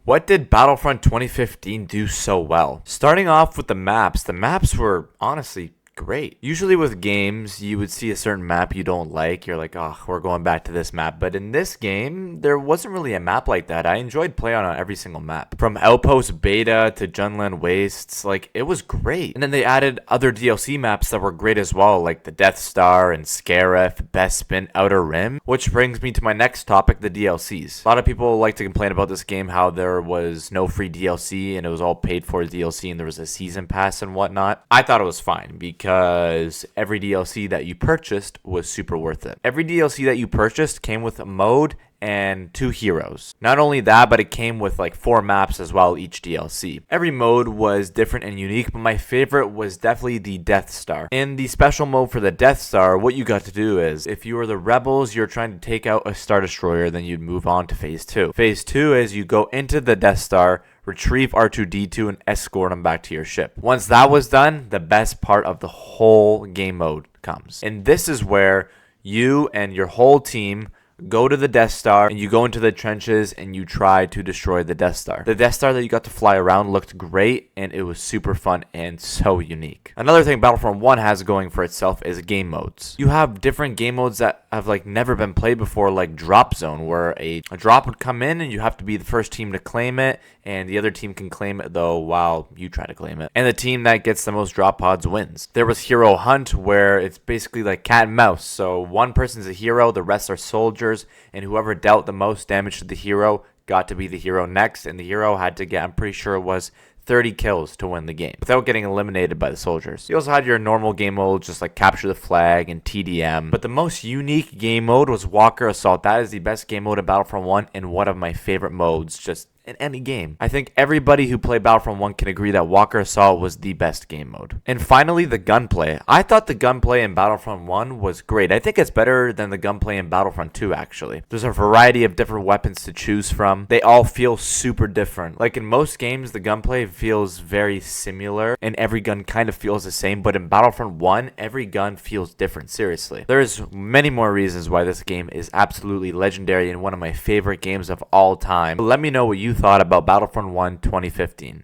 What did Battlefront 2015 do so well? Starting off with the maps were honestly great. Usually with games, you would see a certain map you don't like. You're like, oh, we're going back to this map. But in this game, there wasn't really a map like that. I enjoyed playing on every single map. From Outpost Beta to Junland Wastes, like, it was great. And then they added other DLC maps that were great as well, like the Death Star and Scarif, Bespin, Outer Rim. Which brings me to my next topic, the DLCs. A lot of people like to complain about this game, how there was no free DLC and it was all paid for DLC and there was a season pass and whatnot. I thought it was fine because every DLC that you purchased was super worth it. Every DLC that you purchased came with a mode and 2 heroes. Not only that, but it came with like 4 maps as well, each DLC. Every mode was different and unique, but my favorite was definitely the Death Star. In the special mode for the Death Star, what you got to do is, if you were the rebels, you're trying to take out a Star Destroyer, then you'd move on to Phase 2. Phase 2 is you go into the Death Star, retrieve R2-D2 and escort him back to your ship. Once that was done, the best part of the whole game mode comes. And this is where you and your whole team go to the Death Star and you go into the trenches and you try to destroy the Death Star. The Death Star that you got to fly around looked great and it was super fun and so unique. Another thing Battlefront 1 has going for itself is game modes. You have different game modes that have like never been played before, like Drop Zone, where a drop would come in and you have to be the first team to claim it, and the other team can claim it though while you try to claim it. And the team that gets the most drop pods wins. There was Hero Hunt, where it's basically like cat and mouse. So one person's a hero, the rest are soldiers, and whoever dealt the most damage to the hero got to be the hero next, and the hero had to get, I'm pretty sure it was 30 kills to win the game without getting eliminated by the soldiers. You also had your normal game mode, just like Capture the Flag and TDM, but the most unique game mode was Walker Assault. That is the best game mode in Battlefront 1 and one of my favorite modes just in any game. I think everybody who played Battlefront 1 can agree that Walker Assault was the best game mode. And finally, the gunplay. I thought the gunplay in Battlefront 1 was great. I think it's better than the gunplay in Battlefront 2, actually. There's a variety of different weapons to choose from. They all feel super different. Like in most games, the gunplay feels very similar and every gun kind of feels the same, but in Battlefront 1, every gun feels different, seriously. There's many more reasons why this game is absolutely legendary and one of my favorite games of all time. Let me know what you thought about Battlefront 1 2015.